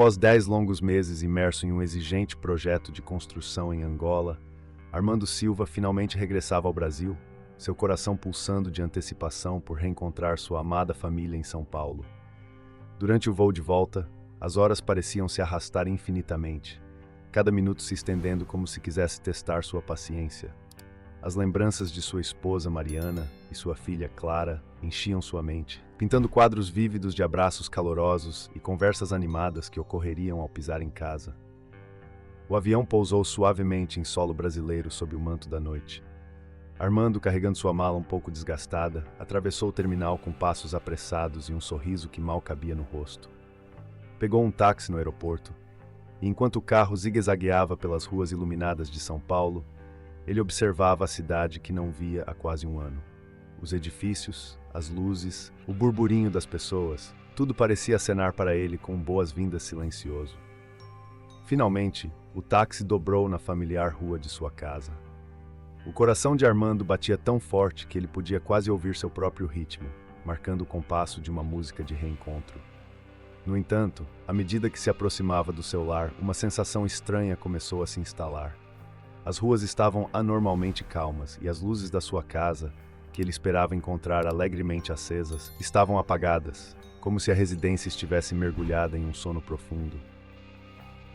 Após 10 longos meses imerso em um exigente projeto de construção em Angola, Armando Silva finalmente regressava ao Brasil, seu coração pulsando de antecipação por reencontrar sua amada família em São Paulo. Durante o voo de volta, as horas pareciam se arrastar infinitamente, cada minuto se estendendo como se quisesse testar sua paciência. As lembranças de sua esposa Mariana e sua filha Clara enchiam sua mente, pintando quadros vívidos de abraços calorosos e conversas animadas que ocorreriam ao pisar em casa. O avião pousou suavemente em solo brasileiro sob o manto da noite. Armando, carregando sua mala um pouco desgastada, atravessou o terminal com passos apressados e um sorriso que mal cabia no rosto. Pegou um táxi no aeroporto, e enquanto o carro zigue-zagueava pelas ruas iluminadas de São Paulo, ele observava a cidade que não via há quase um ano. Os edifícios, as luzes, o burburinho das pessoas, tudo parecia acenar para ele com boas-vindas silencioso. Finalmente, o táxi dobrou na familiar rua de sua casa. O coração de Armando batia tão forte que ele podia quase ouvir seu próprio ritmo, marcando o compasso de uma música de reencontro. No entanto, à medida que se aproximava do seu lar, uma sensação estranha começou a se instalar. As ruas estavam anormalmente calmas e as luzes da sua casa, que ele esperava encontrar alegremente acesas, estavam apagadas, como se a residência estivesse mergulhada em um sono profundo.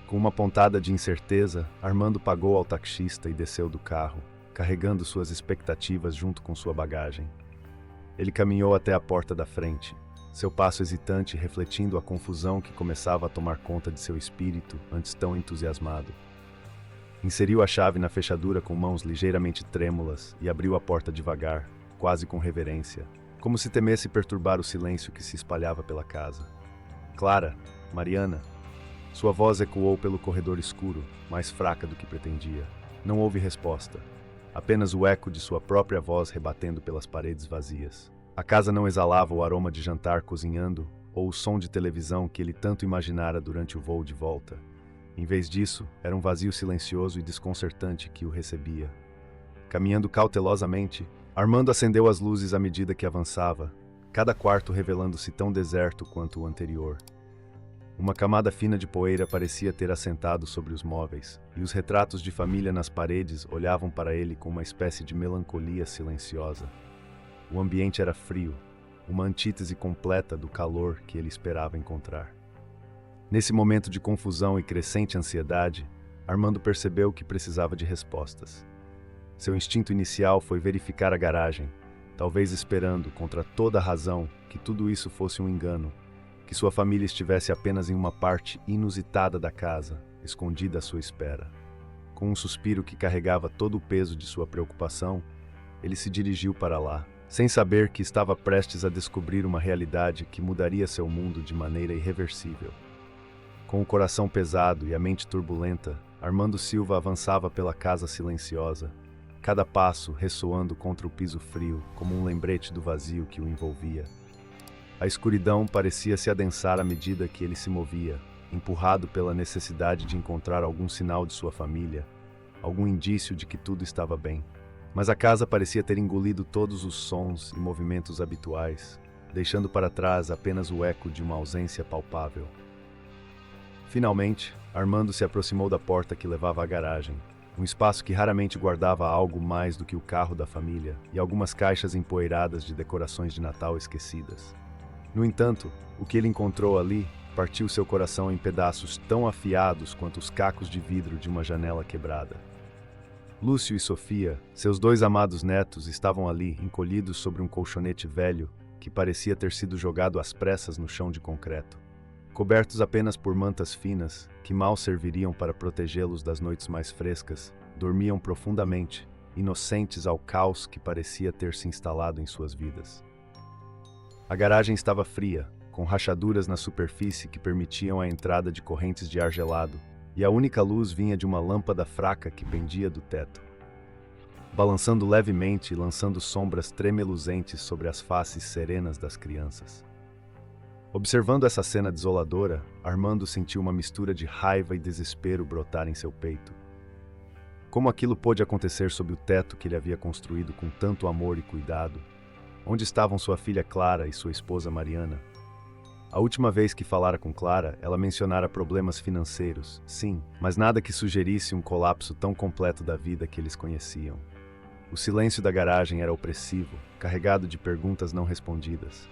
Com uma pontada de incerteza, Armando pagou ao taxista e desceu do carro, carregando suas expectativas junto com sua bagagem. Ele caminhou até a porta da frente, seu passo hesitante refletindo a confusão que começava a tomar conta de seu espírito antes tão entusiasmado. Inseriu a chave na fechadura com mãos ligeiramente trêmulas e abriu a porta devagar, quase com reverência, como se temesse perturbar o silêncio que se espalhava pela casa. Clara, Mariana. Sua voz ecoou pelo corredor escuro, mais fraca do que pretendia. Não houve resposta. Apenas o eco de sua própria voz rebatendo pelas paredes vazias. A casa não exalava o aroma de jantar cozinhando ou o som de televisão que ele tanto imaginara durante o voo de volta. Em vez disso, era um vazio silencioso e desconcertante que o recebia. Caminhando cautelosamente, Armando acendeu as luzes à medida que avançava, cada quarto revelando-se tão deserto quanto o anterior. Uma camada fina de poeira parecia ter assentado sobre os móveis, e os retratos de família nas paredes olhavam para ele com uma espécie de melancolia silenciosa. O ambiente era frio, uma antítese completa do calor que ele esperava encontrar. Nesse momento de confusão e crescente ansiedade, Armando percebeu que precisava de respostas. Seu instinto inicial foi verificar a garagem, talvez esperando, contra toda a razão, que tudo isso fosse um engano, que sua família estivesse apenas em uma parte inusitada da casa, escondida à sua espera. Com um suspiro que carregava todo o peso de sua preocupação, ele se dirigiu para lá, sem saber que estava prestes a descobrir uma realidade que mudaria seu mundo de maneira irreversível. Com o coração pesado e a mente turbulenta, Armando Silva avançava pela casa silenciosa, cada passo ressoando contra o piso frio, como um lembrete do vazio que o envolvia. A escuridão parecia se adensar à medida que ele se movia, empurrado pela necessidade de encontrar algum sinal de sua família, algum indício de que tudo estava bem. Mas a casa parecia ter engolido todos os sons e movimentos habituais, deixando para trás apenas o eco de uma ausência palpável. Finalmente, Armando se aproximou da porta que levava à garagem, um espaço que raramente guardava algo mais do que o carro da família e algumas caixas empoeiradas de decorações de Natal esquecidas. No entanto, o que ele encontrou ali partiu seu coração em pedaços tão afiados quanto os cacos de vidro de uma janela quebrada. Lúcio e Sofia, seus dois amados netos, estavam ali, encolhidos sobre um colchonete velho que parecia ter sido jogado às pressas no chão de concreto. Cobertos apenas por mantas finas, que mal serviriam para protegê-los das noites mais frescas, dormiam profundamente, inocentes ao caos que parecia ter se instalado em suas vidas. A garagem estava fria, com rachaduras na superfície que permitiam a entrada de correntes de ar gelado, e a única luz vinha de uma lâmpada fraca que pendia do teto. Balançando levemente e lançando sombras tremeluzentes sobre as faces serenas das crianças. Observando essa cena desoladora, Armando sentiu uma mistura de raiva e desespero brotar em seu peito. Como aquilo pôde acontecer sob o teto que ele havia construído com tanto amor e cuidado? Onde estavam sua filha Clara e sua esposa Mariana? A última vez que falara com Clara, ela mencionara problemas financeiros, sim, mas nada que sugerisse um colapso tão completo da vida que eles conheciam. O silêncio da garagem era opressivo, carregado de perguntas não respondidas.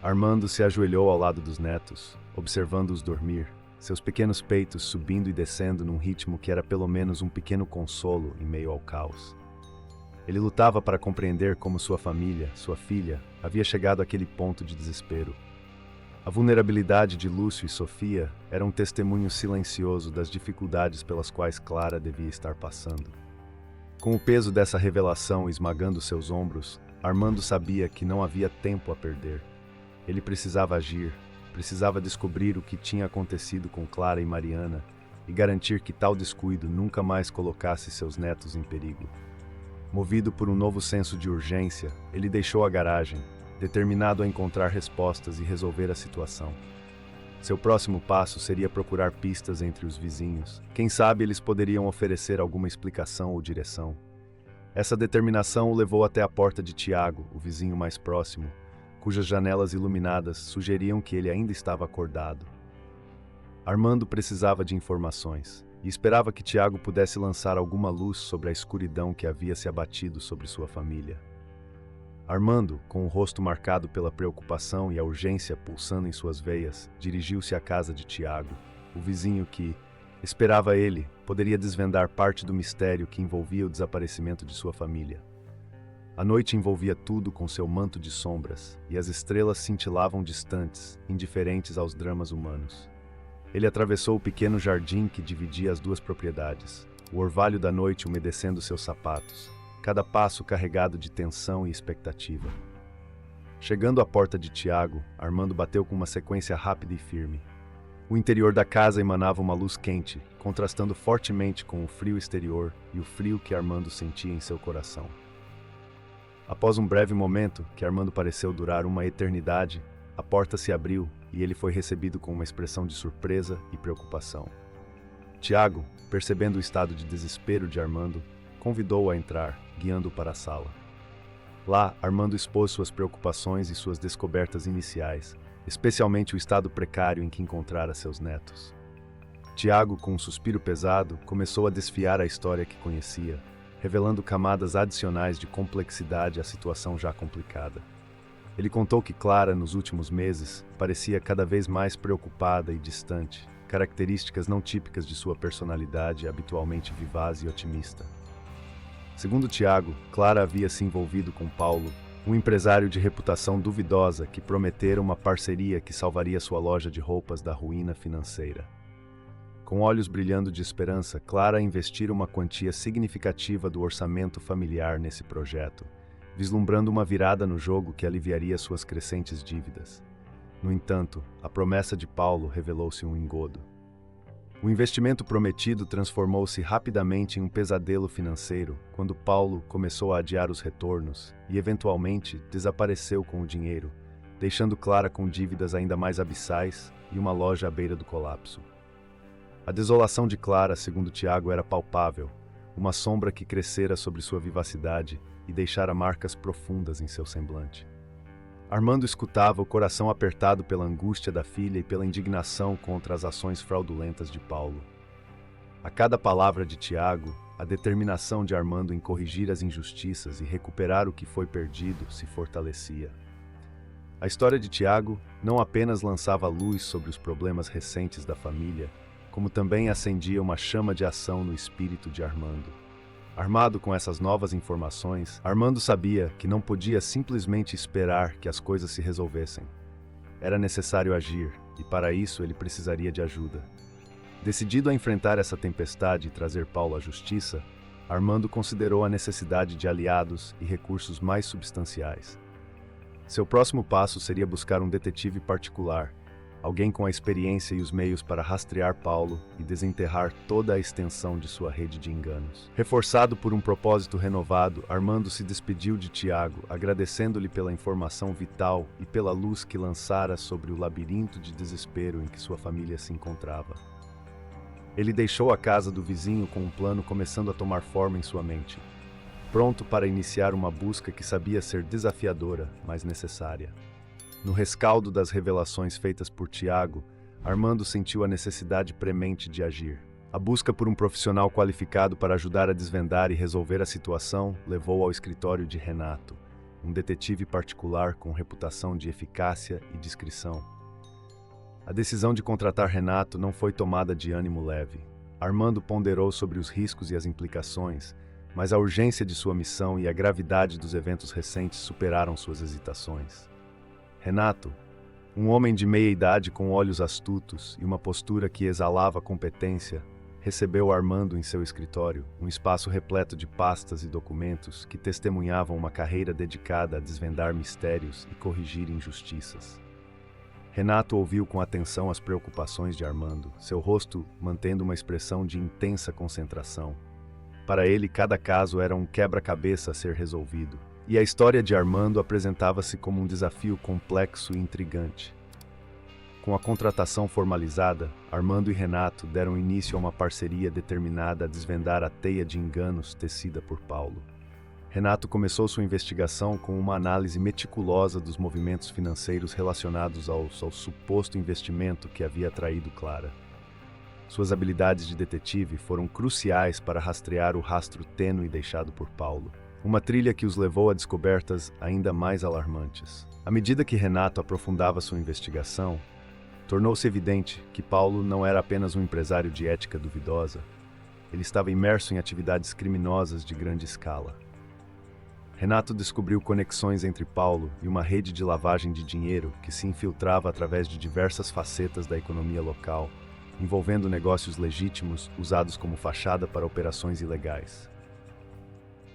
Armando se ajoelhou ao lado dos netos, observando-os dormir, seus pequenos peitos subindo e descendo num ritmo que era pelo menos um pequeno consolo em meio ao caos. Ele lutava para compreender como sua família, sua filha, havia chegado àquele ponto de desespero. A vulnerabilidade de Lúcio e Sofia era um testemunho silencioso das dificuldades pelas quais Clara devia estar passando. Com o peso dessa revelação esmagando seus ombros, Armando sabia que não havia tempo a perder. Ele precisava agir, precisava descobrir o que tinha acontecido com Clara e Mariana e garantir que tal descuido nunca mais colocasse seus netos em perigo. Movido por um novo senso de urgência, ele deixou a garagem, determinado a encontrar respostas e resolver a situação. Seu próximo passo seria procurar pistas entre os vizinhos. Quem sabe eles poderiam oferecer alguma explicação ou direção. Essa determinação o levou até a porta de Tiago, o vizinho mais próximo, cujas janelas iluminadas sugeriam que ele ainda estava acordado. Armando precisava de informações e esperava que Tiago pudesse lançar alguma luz sobre a escuridão que havia se abatido sobre sua família. Armando, com o rosto marcado pela preocupação e a urgência pulsando em suas veias, dirigiu-se à casa de Tiago, o vizinho que, esperava ele, poderia desvendar parte do mistério que envolvia o desaparecimento de sua família. A noite envolvia tudo com seu manto de sombras, e as estrelas cintilavam distantes, indiferentes aos dramas humanos. Ele atravessou o pequeno jardim que dividia as duas propriedades, o orvalho da noite umedecendo seus sapatos, cada passo carregado de tensão e expectativa. Chegando à porta de Tiago, Armando bateu com uma sequência rápida e firme. O interior da casa emanava uma luz quente, contrastando fortemente com o frio exterior e o frio que Armando sentia em seu coração. Após um breve momento, que Armando pareceu durar uma eternidade, a porta se abriu e ele foi recebido com uma expressão de surpresa e preocupação. Tiago, percebendo o estado de desespero de Armando, convidou-o a entrar, guiando-o para a sala. Lá, Armando expôs suas preocupações e suas descobertas iniciais, especialmente o estado precário em que encontrara seus netos. Tiago, com um suspiro pesado, começou a desfiar a história que conhecia, revelando camadas adicionais de complexidade à situação já complicada. Ele contou que Clara, nos últimos meses, parecia cada vez mais preocupada e distante, características não típicas de sua personalidade habitualmente vivaz e otimista. Segundo Tiago, Clara havia se envolvido com Paulo, um empresário de reputação duvidosa que prometera uma parceria que salvaria sua loja de roupas da ruína financeira. Com olhos brilhando de esperança, Clara investira uma quantia significativa do orçamento familiar nesse projeto, vislumbrando uma virada no jogo que aliviaria suas crescentes dívidas. No entanto, a promessa de Paulo revelou-se um engodo. O investimento prometido transformou-se rapidamente em um pesadelo financeiro quando Paulo começou a adiar os retornos e, eventualmente, desapareceu com o dinheiro, deixando Clara com dívidas ainda mais abissais e uma loja à beira do colapso. A desolação de Clara, segundo Tiago, era palpável, uma sombra que crescera sobre sua vivacidade e deixara marcas profundas em seu semblante. Armando escutava, o coração apertado pela angústia da filha e pela indignação contra as ações fraudulentas de Paulo. A cada palavra de Tiago, a determinação de Armando em corrigir as injustiças e recuperar o que foi perdido se fortalecia. A história de Tiago não apenas lançava luz sobre os problemas recentes da família, como também acendia uma chama de ação no espírito de Armando. Armado com essas novas informações, Armando sabia que não podia simplesmente esperar que as coisas se resolvessem. Era necessário agir, e para isso ele precisaria de ajuda. Decidido a enfrentar essa tempestade e trazer Paulo à justiça, Armando considerou a necessidade de aliados e recursos mais substanciais. Seu próximo passo seria buscar um detetive particular, alguém com a experiência e os meios para rastrear Paulo e desenterrar toda a extensão de sua rede de enganos. Reforçado por um propósito renovado, Armando se despediu de Tiago, agradecendo-lhe pela informação vital e pela luz que lançara sobre o labirinto de desespero em que sua família se encontrava. Ele deixou a casa do vizinho com um plano começando a tomar forma em sua mente, pronto para iniciar uma busca que sabia ser desafiadora, mas necessária. No rescaldo das revelações feitas por Tiago, Armando sentiu a necessidade premente de agir. A busca por um profissional qualificado para ajudar a desvendar e resolver a situação levou ao escritório de Renato, um detetive particular com reputação de eficácia e discrição. A decisão de contratar Renato não foi tomada de ânimo leve. Armando ponderou sobre os riscos e as implicações, mas a urgência de sua missão e a gravidade dos eventos recentes superaram suas hesitações. Renato, um homem de meia idade com olhos astutos e uma postura que exalava competência, recebeu Armando em seu escritório, um espaço repleto de pastas e documentos que testemunhavam uma carreira dedicada a desvendar mistérios e corrigir injustiças. Renato ouviu com atenção as preocupações de Armando, seu rosto mantendo uma expressão de intensa concentração. Para ele, cada caso era um quebra-cabeça a ser resolvido, e a história de Armando apresentava-se como um desafio complexo e intrigante. Com a contratação formalizada, Armando e Renato deram início a uma parceria determinada a desvendar a teia de enganos tecida por Paulo. Renato começou sua investigação com uma análise meticulosa dos movimentos financeiros relacionados ao suposto investimento que havia atraído Clara. Suas habilidades de detetive foram cruciais para rastrear o rastro tênue deixado por Paulo, uma trilha que os levou a descobertas ainda mais alarmantes. À medida que Renato aprofundava sua investigação, tornou-se evidente que Paulo não era apenas um empresário de ética duvidosa, ele estava imerso em atividades criminosas de grande escala. Renato descobriu conexões entre Paulo e uma rede de lavagem de dinheiro que se infiltrava através de diversas facetas da economia local, envolvendo negócios legítimos usados como fachada para operações ilegais.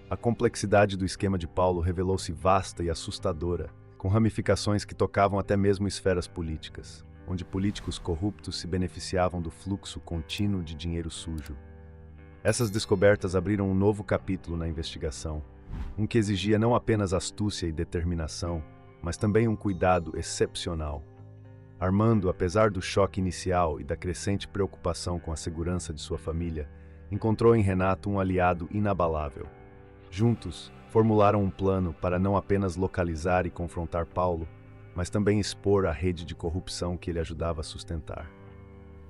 A complexidade do esquema de Paulo revelou-se vasta e assustadora, com ramificações que tocavam até mesmo esferas políticas, onde políticos corruptos se beneficiavam do fluxo contínuo de dinheiro sujo. Essas descobertas abriram um novo capítulo na investigação, um que exigia não apenas astúcia e determinação, mas também um cuidado excepcional. Armando, apesar do choque inicial e da crescente preocupação com a segurança de sua família, encontrou em Renato um aliado inabalável. Juntos, formularam um plano para não apenas localizar e confrontar Paulo, mas também expor a rede de corrupção que ele ajudava a sustentar.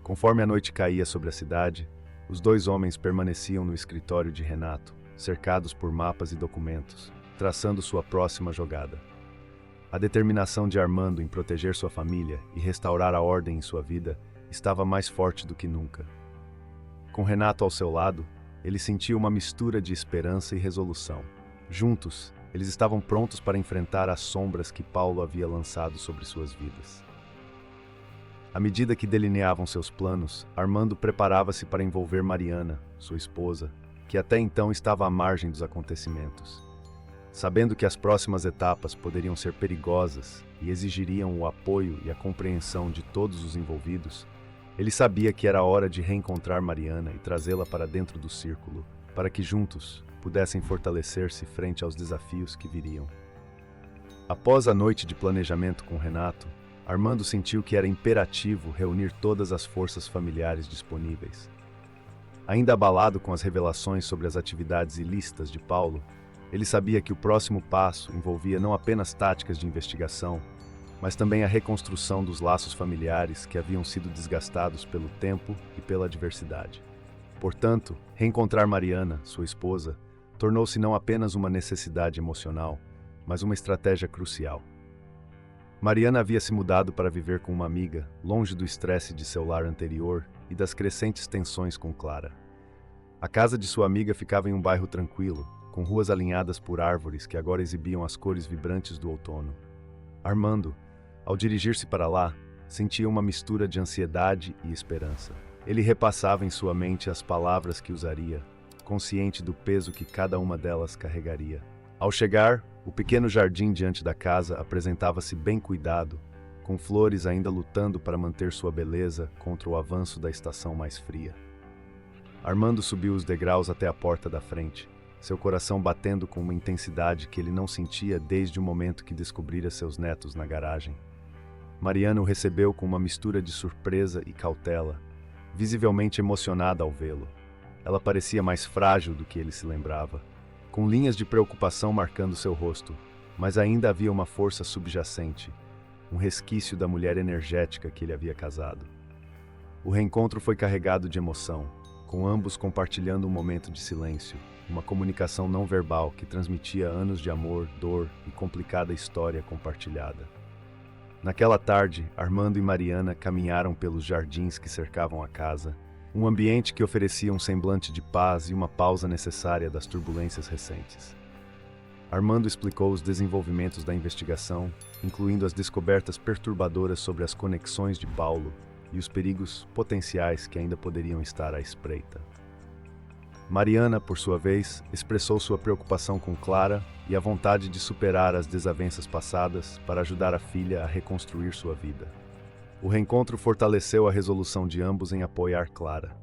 Conforme a noite caía sobre a cidade, os dois homens permaneciam no escritório de Renato, cercados por mapas e documentos, traçando sua próxima jogada. A determinação de Armando em proteger sua família e restaurar a ordem em sua vida estava mais forte do que nunca. Com Renato ao seu lado, ele sentia uma mistura de esperança e resolução. Juntos, eles estavam prontos para enfrentar as sombras que Paulo havia lançado sobre suas vidas. À medida que delineavam seus planos, Armando preparava-se para envolver Mariana, sua esposa, que até então estava à margem dos acontecimentos. Sabendo que as próximas etapas poderiam ser perigosas e exigiriam o apoio e a compreensão de todos os envolvidos, ele sabia que era hora de reencontrar Mariana e trazê-la para dentro do círculo, para que juntos pudessem fortalecer-se frente aos desafios que viriam. Após a noite de planejamento com Renato, Armando sentiu que era imperativo reunir todas as forças familiares disponíveis. Ainda abalado com as revelações sobre as atividades ilícitas de Paulo, ele sabia que o próximo passo envolvia não apenas táticas de investigação, mas também a reconstrução dos laços familiares que haviam sido desgastados pelo tempo e pela adversidade. Portanto, reencontrar Mariana, sua esposa, tornou-se não apenas uma necessidade emocional, mas uma estratégia crucial. Mariana havia se mudado para viver com uma amiga, longe do estresse de seu lar anterior e das crescentes tensões com Clara. A casa de sua amiga ficava em um bairro tranquilo, com ruas alinhadas por árvores que agora exibiam as cores vibrantes do outono. Armando, ao dirigir-se para lá, sentia uma mistura de ansiedade e esperança. Ele repassava em sua mente as palavras que usaria, consciente do peso que cada uma delas carregaria. Ao chegar, o pequeno jardim diante da casa apresentava-se bem cuidado, com flores ainda lutando para manter sua beleza contra o avanço da estação mais fria. Armando subiu os degraus até a porta da frente, seu coração batendo com uma intensidade que ele não sentia desde o momento que descobrira seus netos na garagem. Mariana o recebeu com uma mistura de surpresa e cautela, visivelmente emocionada ao vê-lo. Ela parecia mais frágil do que ele se lembrava, com linhas de preocupação marcando seu rosto, mas ainda havia uma força subjacente, um resquício da mulher energética que ele havia casado. O reencontro foi carregado de emoção, com ambos compartilhando um momento de silêncio, uma comunicação não verbal que transmitia anos de amor, dor e complicada história compartilhada. Naquela tarde, Armando e Mariana caminharam pelos jardins que cercavam a casa, um ambiente que oferecia um semblante de paz e uma pausa necessária das turbulências recentes. Armando explicou os desenvolvimentos da investigação, incluindo as descobertas perturbadoras sobre as conexões de Paulo e os perigos potenciais que ainda poderiam estar à espreita. Mariana, por sua vez, expressou sua preocupação com Clara e a vontade de superar as desavenças passadas para ajudar a filha a reconstruir sua vida. O reencontro fortaleceu a resolução de ambos em apoiar Clara.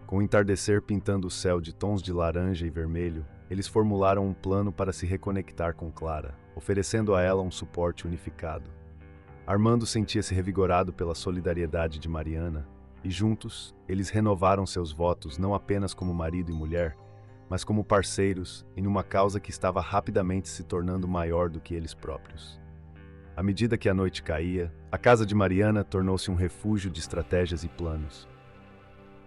Com o entardecer pintando o céu de tons de laranja e vermelho, eles formularam um plano para se reconectar com Clara, oferecendo a ela um suporte unificado. Armando sentia-se revigorado pela solidariedade de Mariana, e juntos, eles renovaram seus votos não apenas como marido e mulher, mas como parceiros em uma causa que estava rapidamente se tornando maior do que eles próprios. À medida que a noite caía, a casa de Mariana tornou-se um refúgio de estratégias e planos.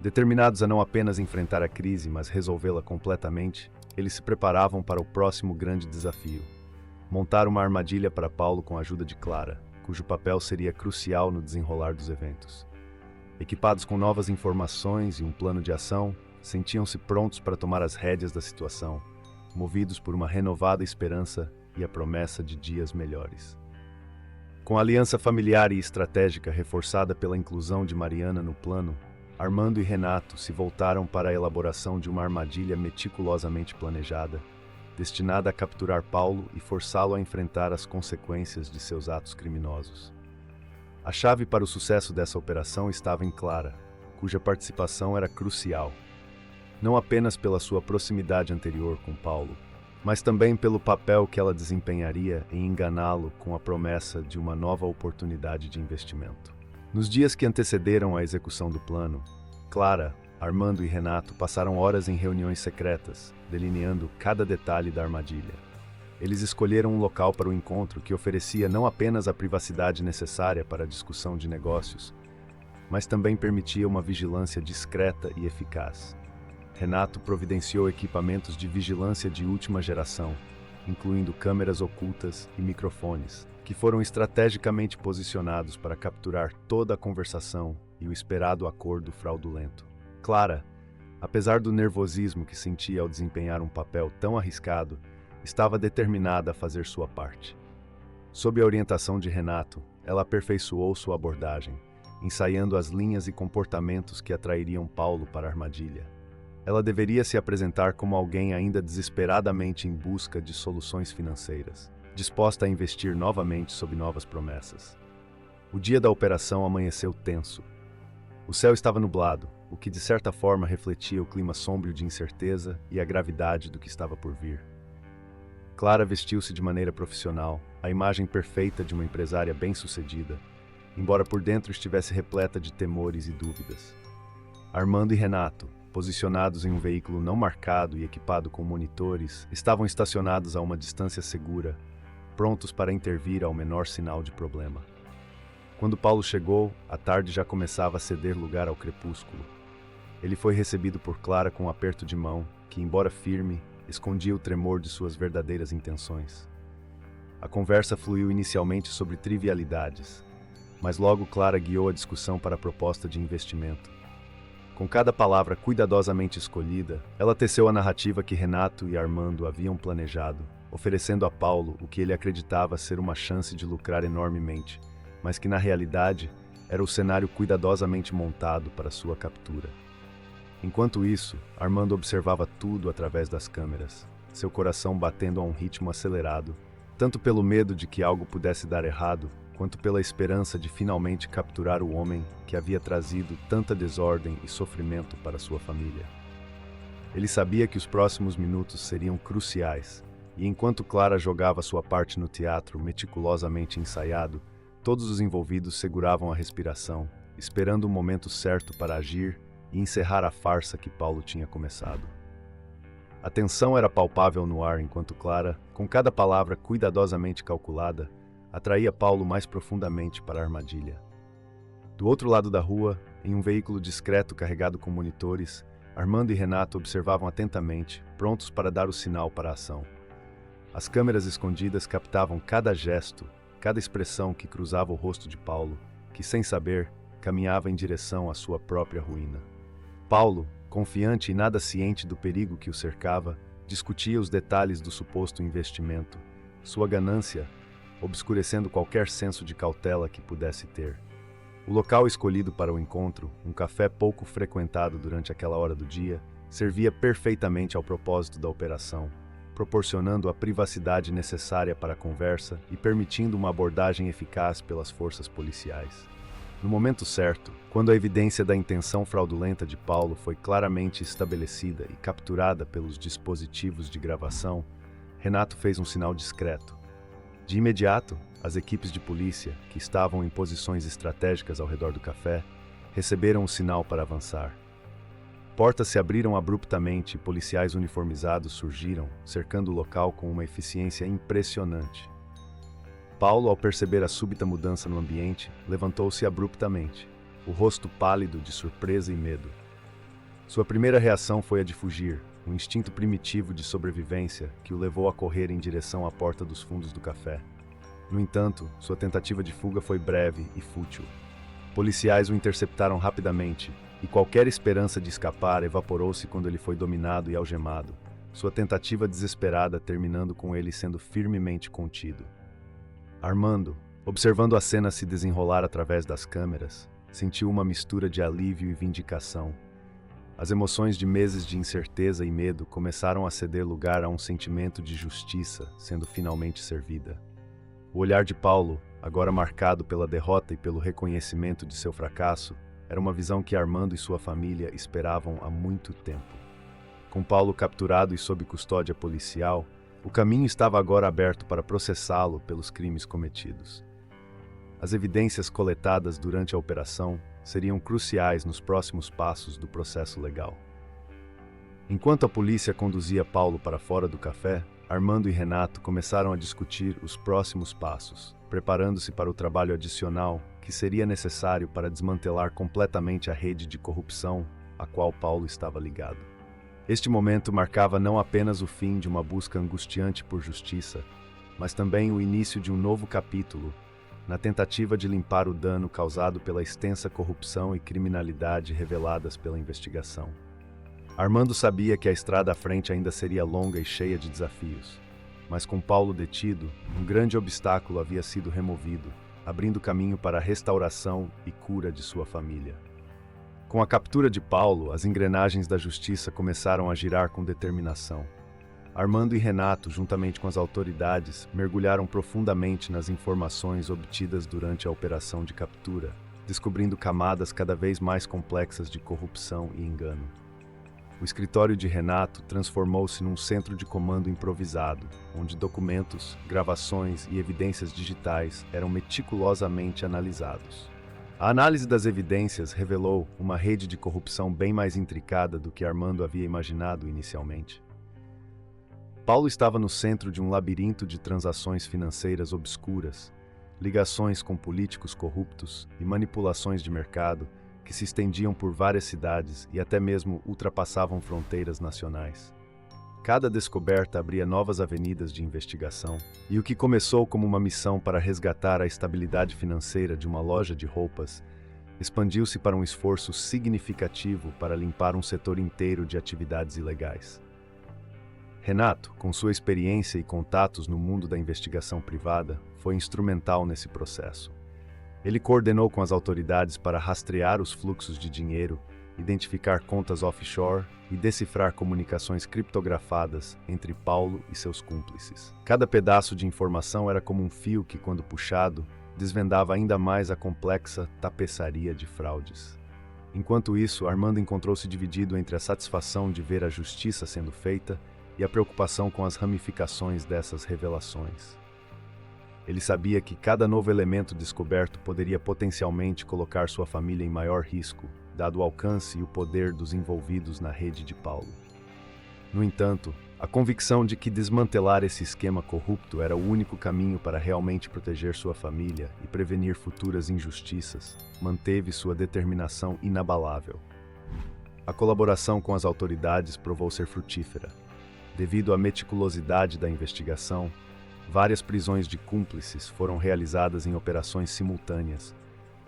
Determinados a não apenas enfrentar a crise, mas resolvê-la completamente, eles se preparavam para o próximo grande desafio: montar uma armadilha para Paulo com a ajuda de Clara, cujo papel seria crucial no desenrolar dos eventos. Equipados com novas informações e um plano de ação, sentiam-se prontos para tomar as rédeas da situação, movidos por uma renovada esperança e a promessa de dias melhores. Com a aliança familiar e estratégica reforçada pela inclusão de Mariana no plano, Armando e Renato se voltaram para a elaboração de uma armadilha meticulosamente planejada, destinada a capturar Paulo e forçá-lo a enfrentar as consequências de seus atos criminosos. A chave para o sucesso dessa operação estava em Clara, cuja participação era crucial, não apenas pela sua proximidade anterior com Paulo, mas também pelo papel que ela desempenharia em enganá-lo com a promessa de uma nova oportunidade de investimento. Nos dias que antecederam a execução do plano, Clara, Armando e Renato passaram horas em reuniões secretas, delineando cada detalhe da armadilha. Eles escolheram um local para o encontro que oferecia não apenas a privacidade necessária para a discussão de negócios, mas também permitia uma vigilância discreta e eficaz. Renato providenciou equipamentos de vigilância de última geração, incluindo câmeras ocultas e microfones, que foram estrategicamente posicionados para capturar toda a conversação e o esperado acordo fraudulento. Clara, apesar do nervosismo que sentia ao desempenhar um papel tão arriscado, estava determinada a fazer sua parte. Sob a orientação de Renato, ela aperfeiçoou sua abordagem, ensaiando as linhas e comportamentos que atrairiam Paulo para a armadilha. Ela deveria se apresentar como alguém ainda desesperadamente em busca de soluções financeiras, disposta a investir novamente sob novas promessas. O dia da operação amanheceu tenso. O céu estava nublado, o que de certa forma refletia o clima sombrio de incerteza e a gravidade do que estava por vir. Clara vestiu-se de maneira profissional, a imagem perfeita de uma empresária bem-sucedida, embora por dentro estivesse repleta de temores e dúvidas. Armando e Renato, posicionados em um veículo não marcado e equipado com monitores, estavam estacionados a uma distância segura, prontos para intervir ao menor sinal de problema. Quando Paulo chegou, a tarde já começava a ceder lugar ao crepúsculo. Ele foi recebido por Clara com um aperto de mão, que, embora firme, escondia o tremor de suas verdadeiras intenções. A conversa fluiu inicialmente sobre trivialidades, mas logo Clara guiou a discussão para a proposta de investimento. Com cada palavra cuidadosamente escolhida, ela teceu a narrativa que Renato e Armando haviam planejado, oferecendo a Paulo o que ele acreditava ser uma chance de lucrar enormemente, mas que na realidade era o cenário cuidadosamente montado para sua captura. Enquanto isso, Armando observava tudo através das câmeras, seu coração batendo a um ritmo acelerado, tanto pelo medo de que algo pudesse dar errado, quanto pela esperança de finalmente capturar o homem que havia trazido tanta desordem e sofrimento para sua família. Ele sabia que os próximos minutos seriam cruciais, e enquanto Clara jogava sua parte no teatro meticulosamente ensaiado, todos os envolvidos seguravam a respiração, esperando o momento certo para agir e encerrar a farsa que Paulo tinha começado. A tensão era palpável no ar enquanto Clara, com cada palavra cuidadosamente calculada, atraía Paulo mais profundamente para a armadilha. Do outro lado da rua, em um veículo discreto carregado com monitores, Armando e Renato observavam atentamente, prontos para dar o sinal para a ação. As câmeras escondidas captavam cada gesto, cada expressão que cruzava o rosto de Paulo, que, sem saber, caminhava em direção à sua própria ruína. Paulo, confiante e nada ciente do perigo que o cercava, discutia os detalhes do suposto investimento, sua ganância, obscurecendo qualquer senso de cautela que pudesse ter. O local escolhido para o encontro, um café pouco frequentado durante aquela hora do dia, servia perfeitamente ao propósito da operação, proporcionando a privacidade necessária para a conversa e permitindo uma abordagem eficaz pelas forças policiais. No momento certo, quando a evidência da intenção fraudulenta de Paulo foi claramente estabelecida e capturada pelos dispositivos de gravação, Renato fez um sinal discreto. De imediato, as equipes de polícia, que estavam em posições estratégicas ao redor do café, receberam o sinal para avançar. Portas se abriram abruptamente e policiais uniformizados surgiram, cercando o local com uma eficiência impressionante. Paulo, ao perceber a súbita mudança no ambiente, levantou-se abruptamente, o rosto pálido de surpresa e medo. Sua primeira reação foi a de fugir, um instinto primitivo de sobrevivência que o levou a correr em direção à porta dos fundos do café. No entanto, sua tentativa de fuga foi breve e fútil. Policiais o interceptaram rapidamente, e qualquer esperança de escapar evaporou-se quando ele foi dominado e algemado, sua tentativa desesperada terminando com ele sendo firmemente contido. Armando, observando a cena se desenrolar através das câmeras, sentiu uma mistura de alívio e vindicação. As emoções de meses de incerteza e medo começaram a ceder lugar a um sentimento de justiça sendo finalmente servida. O olhar de Paulo, agora marcado pela derrota e pelo reconhecimento de seu fracasso, era uma visão que Armando e sua família esperavam há muito tempo. Com Paulo capturado e sob custódia policial, o caminho estava agora aberto para processá-lo pelos crimes cometidos. As evidências coletadas durante a operação seriam cruciais nos próximos passos do processo legal. Enquanto a polícia conduzia Paulo para fora do café, Armando e Renato começaram a discutir os próximos passos, preparando-se para o trabalho adicional que seria necessário para desmantelar completamente a rede de corrupção a qual Paulo estava ligado. Este momento marcava não apenas o fim de uma busca angustiante por justiça, mas também o início de um novo capítulo, na tentativa de limpar o dano causado pela extensa corrupção e criminalidade reveladas pela investigação. Armando sabia que a estrada à frente ainda seria longa e cheia de desafios, mas com Paulo detido, um grande obstáculo havia sido removido, abrindo caminho para a restauração e cura de sua família. Com a captura de Paulo, as engrenagens da justiça começaram a girar com determinação. Armando e Renato, juntamente com as autoridades, mergulharam profundamente nas informações obtidas durante a operação de captura, descobrindo camadas cada vez mais complexas de corrupção e engano. O escritório de Renato transformou-se num centro de comando improvisado, onde documentos, gravações e evidências digitais eram meticulosamente analisados. A análise das evidências revelou uma rede de corrupção bem mais intricada do que Armando havia imaginado inicialmente. Paulo estava no centro de um labirinto de transações financeiras obscuras, ligações com políticos corruptos e manipulações de mercado que se estendiam por várias cidades e até mesmo ultrapassavam fronteiras nacionais. Cada descoberta abria novas avenidas de investigação, e o que começou como uma missão para resgatar a estabilidade financeira de uma loja de roupas, expandiu-se para um esforço significativo para limpar um setor inteiro de atividades ilegais. Renato, com sua experiência e contatos no mundo da investigação privada, foi instrumental nesse processo. Ele coordenou com as autoridades para rastrear os fluxos de dinheiro, identificar contas offshore e decifrar comunicações criptografadas entre Paulo e seus cúmplices. Cada pedaço de informação era como um fio que, quando puxado, desvendava ainda mais a complexa tapeçaria de fraudes. Enquanto isso, Armando encontrou-se dividido entre a satisfação de ver a justiça sendo feita e a preocupação com as ramificações dessas revelações. Ele sabia que cada novo elemento descoberto poderia potencialmente colocar sua família em maior risco, dado o alcance e o poder dos envolvidos na rede de Paulo. No entanto, A convicção de que desmantelar esse esquema corrupto era o único caminho para realmente proteger sua família e prevenir futuras injustiças manteve sua determinação inabalável. A colaboração com as autoridades provou ser frutífera. Devido à meticulosidade da investigação, várias prisões de cúmplices foram realizadas em operações simultâneas,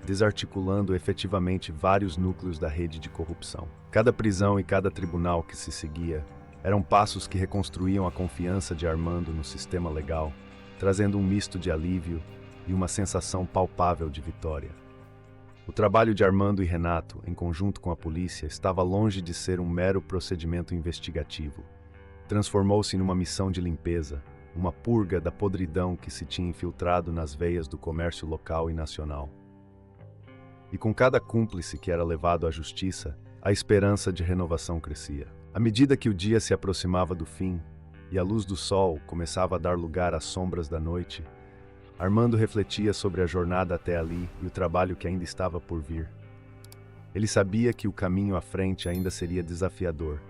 desarticulando efetivamente vários núcleos da rede de corrupção. Cada prisão e cada tribunal que se seguia eram passos que reconstruíam a confiança de Armando no sistema legal, trazendo um misto de alívio e uma sensação palpável de vitória. O trabalho de Armando e Renato, em conjunto com a polícia, estava longe de ser um mero procedimento investigativo. Transformou-se numa missão de limpeza, uma purga da podridão que se tinha infiltrado nas veias do comércio local e nacional. E com cada cúmplice que era levado à justiça, a esperança de renovação crescia. À medida que o dia se aproximava do fim e a luz do sol começava a dar lugar às sombras da noite, Armando refletia sobre a jornada até ali e o trabalho que ainda estava por vir. Ele sabia que o caminho à frente ainda seria desafiador,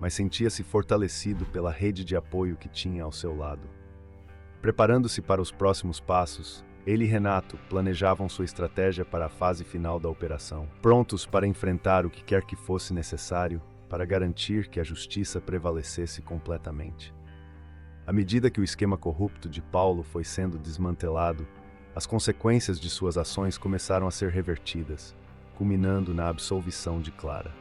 mas sentia-se fortalecido pela rede de apoio que tinha ao seu lado. Preparando-se para os próximos passos, ele e Renato planejavam sua estratégia para a fase final da operação, prontos para enfrentar o que quer que fosse necessário para garantir que a justiça prevalecesse completamente. À medida que o esquema corrupto de Paulo foi sendo desmantelado, as consequências de suas ações começaram a ser revertidas, culminando na absolvição de Clara.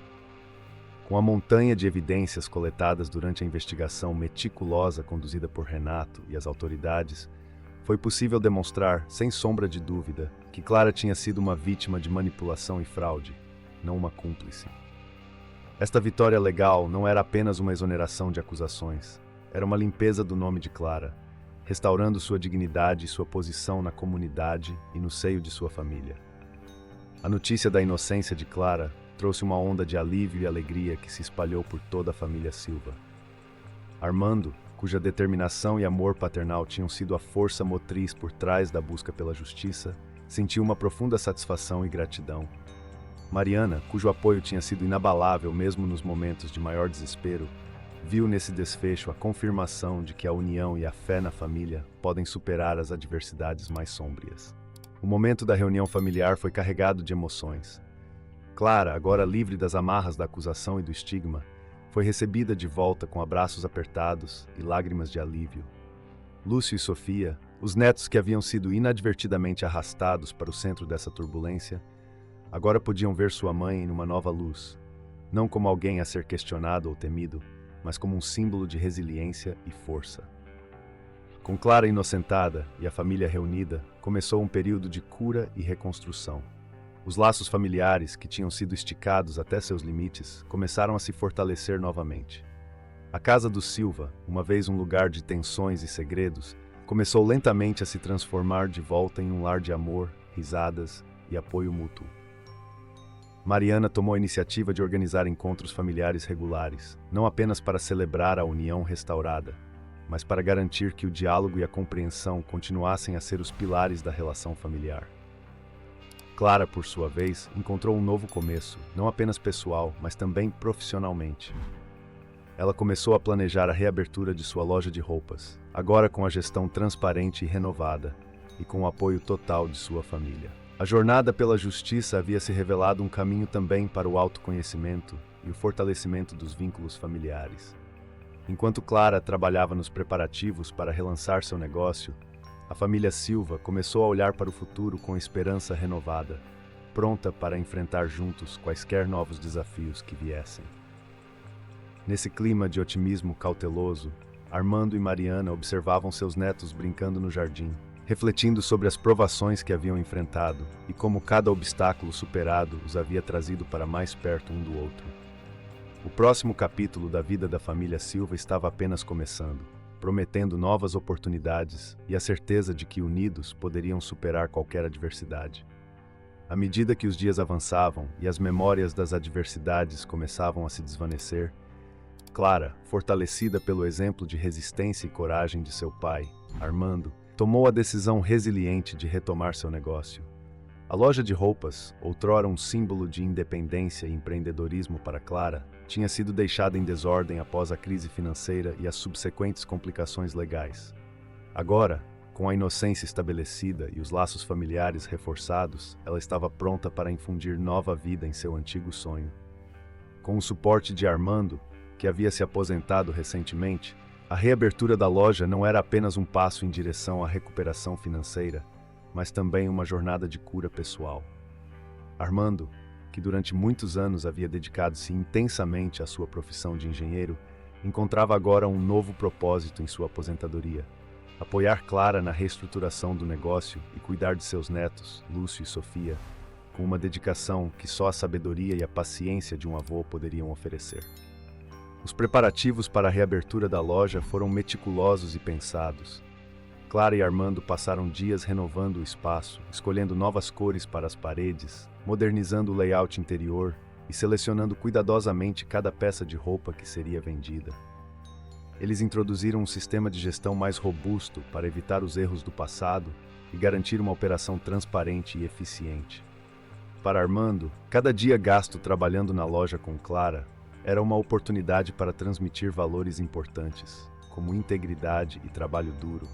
Com a montanha de evidências coletadas durante a investigação meticulosa conduzida por Renato e as autoridades, foi possível demonstrar, sem sombra de dúvida, que Clara tinha sido uma vítima de manipulação e fraude, não uma cúmplice. Esta vitória legal não era apenas uma exoneração de acusações, era uma limpeza do nome de Clara, restaurando sua dignidade e sua posição na comunidade e no seio de sua família. A notícia da inocência de Clara trouxe uma onda de alívio e alegria que se espalhou por toda a família Silva. Armando, cuja determinação e amor paternal tinham sido a força motriz por trás da busca pela justiça, sentiu uma profunda satisfação e gratidão. Mariana, cujo apoio tinha sido inabalável mesmo nos momentos de maior desespero, viu nesse desfecho a confirmação de que a união e a fé na família podem superar as adversidades mais sômbrias. O momento da reunião familiar foi carregado de emoções. Clara, agora livre das amarras da acusação e do estigma, foi recebida de volta com abraços apertados e lágrimas de alívio. Lúcio e Sofia, os netos que haviam sido inadvertidamente arrastados para o centro dessa turbulência, agora podiam ver sua mãe numa nova luz, não como alguém a ser questionado ou temido, mas como um símbolo de resiliência e força. Com Clara inocentada e a família reunida, começou um período de cura e reconstrução. Os laços familiares, que tinham sido esticados até seus limites, começaram a se fortalecer novamente. A casa dos Silva, uma vez um lugar de tensões e segredos, começou lentamente a se transformar de volta em um lar de amor, risadas e apoio mútuo. Mariana tomou a iniciativa de organizar encontros familiares regulares, não apenas para celebrar a união restaurada, mas para garantir que o diálogo e a compreensão continuassem a ser os pilares da relação familiar. Clara, por sua vez, encontrou um novo começo, não apenas pessoal, mas também profissionalmente. Ela começou a planejar a reabertura de sua loja de roupas, agora com a gestão transparente e renovada, e com o apoio total de sua família. A jornada pela justiça havia se revelado um caminho também para o autoconhecimento e o fortalecimento dos vínculos familiares. Enquanto Clara trabalhava nos preparativos para relançar seu negócio, a família Silva começou a olhar para o futuro com esperança renovada, pronta para enfrentar juntos quaisquer novos desafios que viessem. Nesse clima de otimismo cauteloso, Armando e Mariana observavam seus netos brincando no jardim, refletindo sobre as provações que haviam enfrentado e como cada obstáculo superado os havia trazido para mais perto um do outro. O próximo capítulo da vida da família Silva estava apenas começando, prometendo novas oportunidades e a certeza de que unidos poderiam superar qualquer adversidade. À medida que os dias avançavam e as memórias das adversidades começavam a se desvanecer, Clara, fortalecida pelo exemplo de resistência e coragem de seu pai, Armando, tomou a decisão resiliente de retomar seu negócio. A loja de roupas, outrora um símbolo de independência e empreendedorismo para Clara, tinha sido deixada em desordem após a crise financeira e as subsequentes complicações legais. Agora, com a inocência estabelecida e os laços familiares reforçados, ela estava pronta para infundir nova vida em seu antigo sonho. Com o suporte de Armando, que havia se aposentado recentemente, a reabertura da loja não era apenas um passo em direção à recuperação financeira, mas também uma jornada de cura pessoal. Armando, que durante muitos anos havia dedicado-se intensamente à sua profissão de engenheiro, encontrava agora um novo propósito em sua aposentadoria: apoiar Clara na reestruturação do negócio e cuidar de seus netos, Lúcio e Sofia, com uma dedicação que só a sabedoria e a paciência de um avô poderiam oferecer. Os preparativos para a reabertura da loja foram meticulosos e pensados. Clara e Armando passaram dias renovando o espaço, escolhendo novas cores para as paredes, modernizando o layout interior e selecionando cuidadosamente cada peça de roupa que seria vendida. Eles introduziram um sistema de gestão mais robusto para evitar os erros do passado e garantir uma operação transparente e eficiente. Para Armando, cada dia gasto trabalhando na loja com Clara era uma oportunidade para transmitir valores importantes, como integridade e trabalho duro,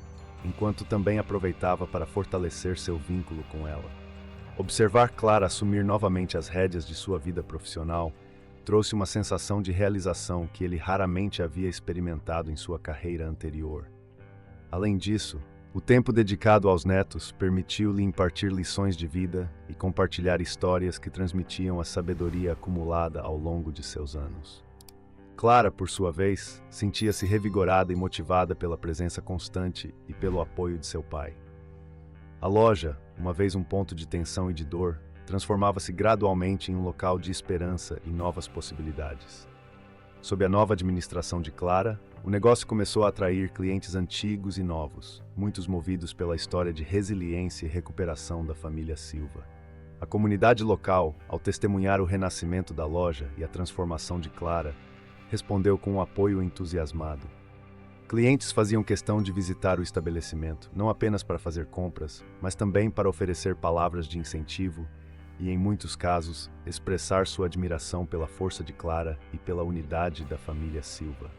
enquanto também aproveitava para fortalecer seu vínculo com ela. Observar Clara assumir novamente as rédeas de sua vida profissional trouxe uma sensação de realização que ele raramente havia experimentado em sua carreira anterior. Além disso, o tempo dedicado aos netos permitiu-lhe impartir lições de vida e compartilhar histórias que transmitiam a sabedoria acumulada ao longo de seus anos. Clara, por sua vez, sentia-se revigorada e motivada pela presença constante e pelo apoio de seu pai. A loja, uma vez um ponto de tensão e de dor, transformava-se gradualmente em um local de esperança e novas possibilidades. Sob a nova administração de Clara, o negócio começou a atrair clientes antigos e novos, muitos movidos pela história de resiliência e recuperação da família Silva. A comunidade local, ao testemunhar o renascimento da loja e a transformação de Clara, respondeu com um apoio entusiasmado. Clientes faziam questão de visitar o estabelecimento, não apenas para fazer compras, mas também para oferecer palavras de incentivo e, em muitos casos, expressar sua admiração pela força de Clara e pela unidade da família Silva.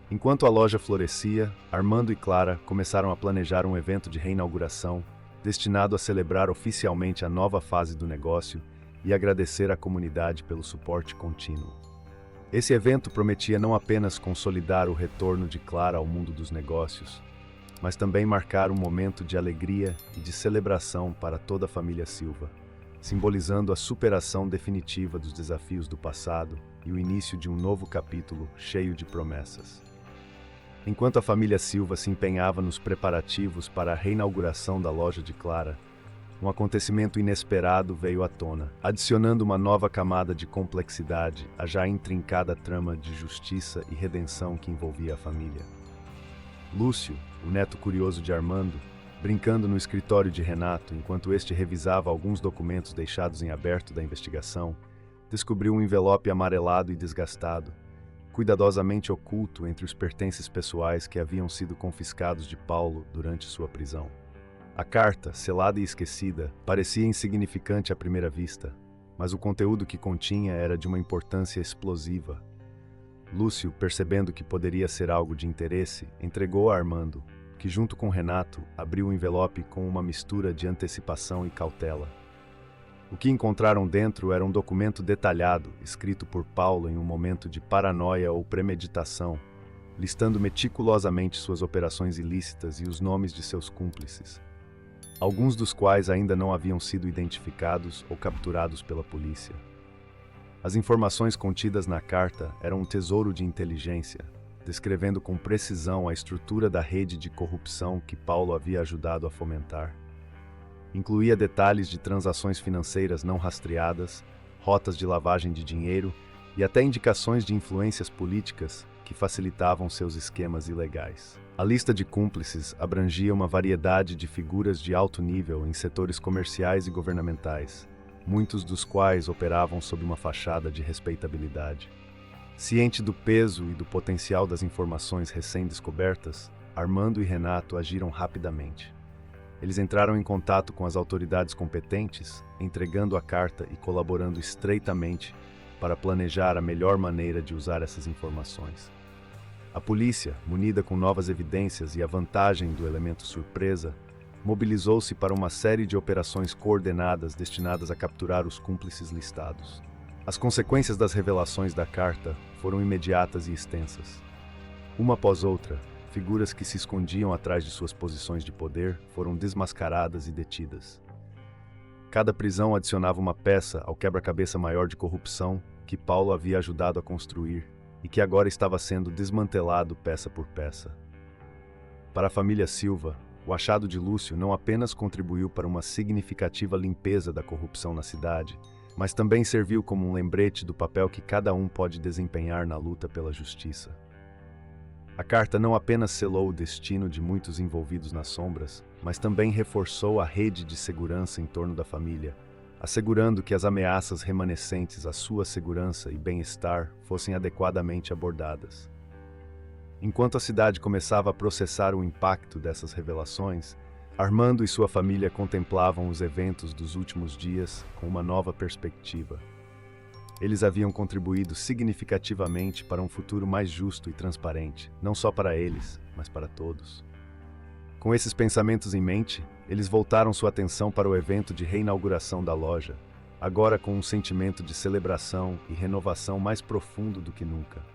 Enquanto a loja florescia, Armando e Clara começaram a planejar um evento de reinauguração destinado a celebrar oficialmente a nova fase do negócio e agradecer à comunidade pelo suporte contínuo. Esse evento prometia não apenas consolidar o retorno de Clara ao mundo dos negócios, mas também marcar um momento de alegria e de celebração para toda a família Silva, simbolizando a superação definitiva dos desafios do passado e o início de um novo capítulo cheio de promessas. Enquanto a família Silva se empenhava nos preparativos para a reinauguração da loja de Clara, um acontecimento inesperado veio à tona, adicionando uma nova camada de complexidade à já intrincada trama de justiça e redenção que envolvia a família. Lúcio, o neto curioso de Armando, brincando no escritório de Renato enquanto este revisava alguns documentos deixados em aberto da investigação, descobriu um envelope amarelado e desgastado, cuidadosamente oculto entre os pertences pessoais que haviam sido confiscados de Paulo durante sua prisão. A carta, selada e esquecida, parecia insignificante à primeira vista, mas o conteúdo que continha era de uma importância explosiva. Lúcio, percebendo que poderia ser algo de interesse, entregou a Armando, que junto com Renato abriu o envelope com uma mistura de antecipação e cautela. O que encontraram dentro era um documento detalhado, escrito por Paulo em um momento de paranoia ou premeditação, listando meticulosamente suas operações ilícitas e os nomes de seus cúmplices, alguns dos quais ainda não haviam sido identificados ou capturados pela polícia. As informações contidas na carta eram um tesouro de inteligência, descrevendo com precisão a estrutura da rede de corrupção que Paulo havia ajudado a fomentar. Incluía detalhes de transações financeiras não rastreadas, rotas de lavagem de dinheiro e até indicações de influências políticas que facilitavam seus esquemas ilegais. A lista de cúmplices abrangia uma variedade de figuras de alto nível em setores comerciais e governamentais, muitos dos quais operavam sob uma fachada de respeitabilidade. Ciente do peso e do potencial das informações recém-descobertas, Armando e Renato agiram rapidamente. Eles entraram em contato com as autoridades competentes, entregando a carta e colaborando estreitamente para planejar a melhor maneira de usar essas informações. A polícia, munida com novas evidências e a vantagem do elemento surpresa, mobilizou-se para uma série de operações coordenadas destinadas a capturar os cúmplices listados. As consequências das revelações da carta foram imediatas e extensas. Uma após outra, figuras que se escondiam atrás de suas posições de poder foram desmascaradas e detidas. Cada prisão adicionava uma peça ao quebra-cabeça maior de corrupção que Paulo havia ajudado a construir e que agora estava sendo desmantelado peça por peça. Para a família Silva, o achado de Lúcio não apenas contribuiu para uma significativa limpeza da corrupção na cidade, mas também serviu como um lembrete do papel que cada um pode desempenhar na luta pela justiça. A carta não apenas selou o destino de muitos envolvidos nas sombras, mas também reforçou a rede de segurança em torno da família, assegurando que as ameaças remanescentes à sua segurança e bem-estar fossem adequadamente abordadas. Enquanto a cidade começava a processar o impacto dessas revelações, Armando e sua família contemplavam os eventos dos últimos dias com uma nova perspectiva. Eles haviam contribuído significativamente para um futuro mais justo e transparente, não só para eles, mas para todos. Com esses pensamentos em mente, eles voltaram sua atenção para o evento de reinauguração da loja, agora com um sentimento de celebração e renovação mais profundo do que nunca.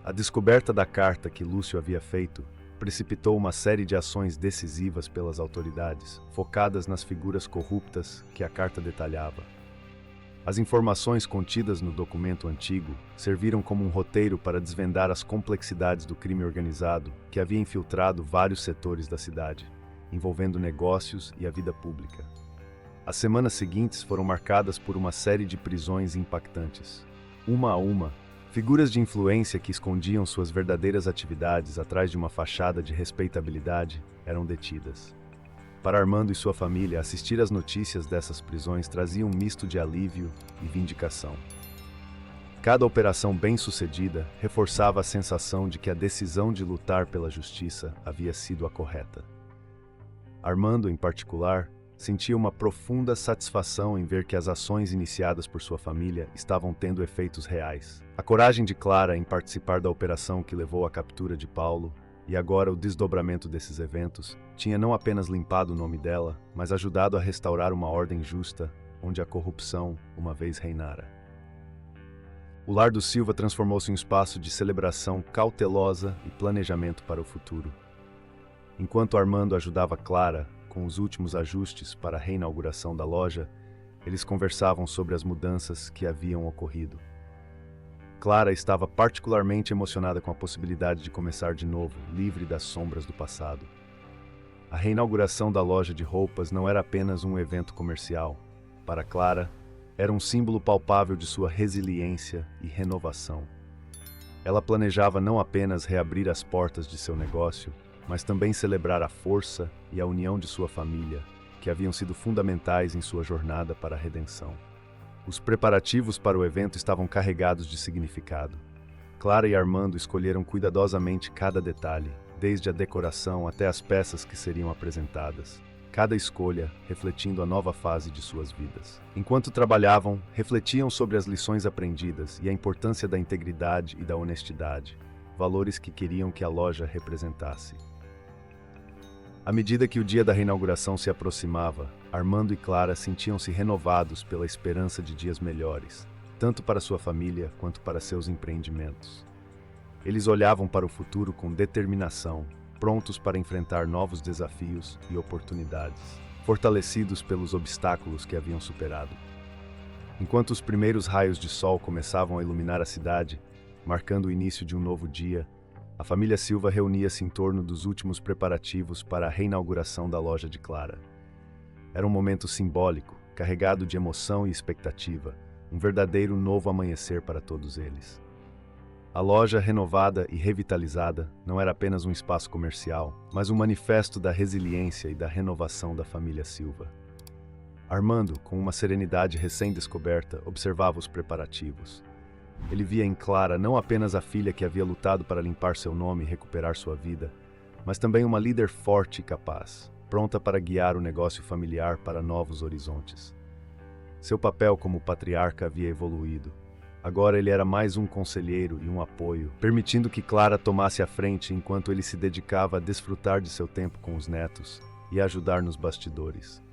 A descoberta da carta que Lúcio havia feito precipitou uma série de ações decisivas pelas autoridades, focadas nas figuras corruptas que a carta detalhava. As informações contidas no documento antigo serviram como um roteiro para desvendar as complexidades do crime organizado que havia infiltrado vários setores da cidade, envolvendo negócios e a vida pública. As semanas seguintes foram marcadas por uma série de prisões impactantes. Uma a uma, figuras de influência que escondiam suas verdadeiras atividades atrás de uma fachada de respeitabilidade eram detidas. Para Armando e sua família, assistir às notícias dessas prisões trazia um misto de alívio e vindicação. Cada operação bem-sucedida reforçava a sensação de que a decisão de lutar pela justiça havia sido a correta. Armando, em particular, sentia uma profunda satisfação em ver que as ações iniciadas por sua família estavam tendo efeitos reais. A coragem de Clara em participar da operação que levou à captura de Paulo, e agora o desdobramento desses eventos, tinha não apenas limpado o nome dela, mas ajudado a restaurar uma ordem justa, onde a corrupção uma vez reinara. O lar do Silva transformou-se em um espaço de celebração cautelosa e planejamento para o futuro. Enquanto Armando ajudava Clara com os últimos ajustes para a reinauguração da loja, eles conversavam sobre as mudanças que haviam ocorrido. Clara estava particularmente emocionada com a possibilidade de começar de novo, livre das sombras do passado. A reinauguração da loja de roupas não era apenas um evento comercial. Para Clara, era um símbolo palpável de sua resiliência e renovação. Ela planejava não apenas reabrir as portas de seu negócio, mas também celebrar a força e a união de sua família, que haviam sido fundamentais em sua jornada para a redenção. Os preparativos para o evento estavam carregados de significado. Clara e Armando escolheram cuidadosamente cada detalhe, desde a decoração até as peças que seriam apresentadas, cada escolha refletindo a nova fase de suas vidas. Enquanto trabalhavam, refletiam sobre as lições aprendidas e a importância da integridade e da honestidade, valores que queriam que a loja representasse. À medida que o dia da reinauguração se aproximava, Armando e Clara sentiam-se renovados pela esperança de dias melhores, tanto para sua família quanto para seus empreendimentos. Eles olhavam para o futuro com determinação, prontos para enfrentar novos desafios e oportunidades, fortalecidos pelos obstáculos que haviam superado. Enquanto os primeiros raios de sol começavam a iluminar a cidade, marcando o início de um novo dia, a família Silva reunia-se em torno dos últimos preparativos para a reinauguração da loja de Clara. Era um momento simbólico, carregado de emoção e expectativa, um verdadeiro novo amanhecer para todos eles. A loja, renovada e revitalizada, não era apenas um espaço comercial, mas um manifesto da resiliência e da renovação da família Silva. Armando, com uma serenidade recém-descoberta, observava os preparativos. Ele via em Clara não apenas a filha que havia lutado para limpar seu nome e recuperar sua vida, mas também uma líder forte e capaz, pronta para guiar o negócio familiar para novos horizontes. Seu papel como patriarca havia evoluído. Agora ele era mais um conselheiro e um apoio, permitindo que Clara tomasse a frente enquanto ele se dedicava a desfrutar de seu tempo com os netos e a ajudar nos bastidores.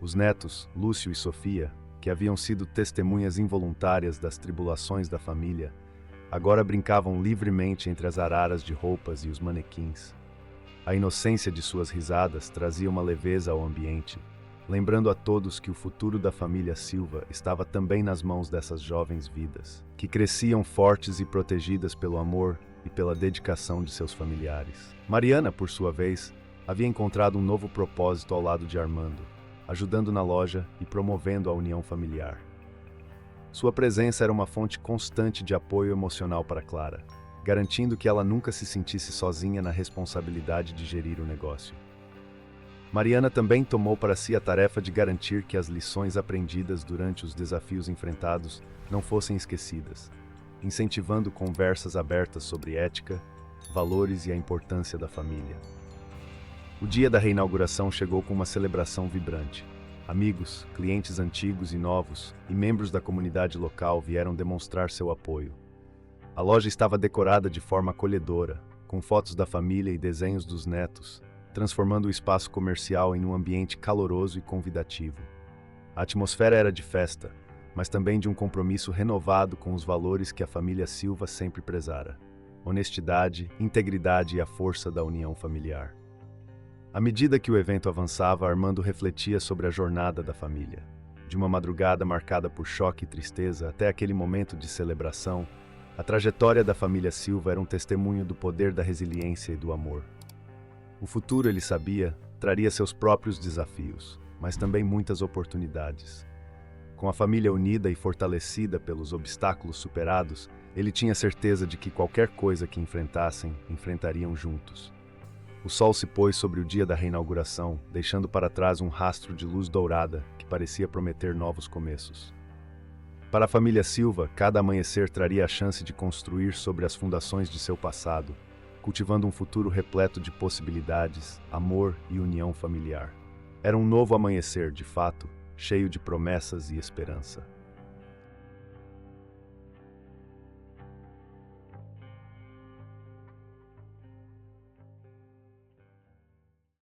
Os netos, Lúcio e Sofia, que haviam sido testemunhas involuntárias das tribulações da família, agora brincavam livremente entre as araras de roupas e os manequins. A inocência de suas risadas trazia uma leveza ao ambiente, lembrando a todos que o futuro da família Silva estava também nas mãos dessas jovens vidas, que cresciam fortes e protegidas pelo amor e pela dedicação de seus familiares. Mariana, por sua vez, havia encontrado um novo propósito ao lado de Armando, ajudando na loja e promovendo a união familiar. Sua presença era uma fonte constante de apoio emocional para Clara, garantindo que ela nunca se sentisse sozinha na responsabilidade de gerir o negócio. Mariana também tomou para si a tarefa de garantir que as lições aprendidas durante os desafios enfrentados não fossem esquecidas, incentivando conversas abertas sobre ética, valores e a importância da família. O dia da reinauguração chegou com uma celebração vibrante. Amigos, clientes antigos e novos e membros da comunidade local vieram demonstrar seu apoio. A loja estava decorada de forma acolhedora, com fotos da família e desenhos dos netos, transformando o espaço comercial em um ambiente caloroso e convidativo. A atmosfera era de festa, mas também de um compromisso renovado com os valores que a família Silva sempre prezara: honestidade, integridade e a força da união familiar. À medida que o evento avançava, Armando refletia sobre a jornada da família. De uma madrugada marcada por choque e tristeza até aquele momento de celebração, a trajetória da família Silva era um testemunho do poder da resiliência e do amor. O futuro, ele sabia, traria seus próprios desafios, mas também muitas oportunidades. Com a família unida e fortalecida pelos obstáculos superados, ele tinha certeza de que qualquer coisa que enfrentassem, enfrentariam juntos. O sol se pôs sobre o dia da reinauguração, deixando para trás um rastro de luz dourada que parecia prometer novos começos. Para a família Silva, cada amanhecer traria a chance de construir sobre as fundações de seu passado, cultivando um futuro repleto de possibilidades, amor e união familiar. Era um novo amanhecer, de fato, cheio de promessas e esperança.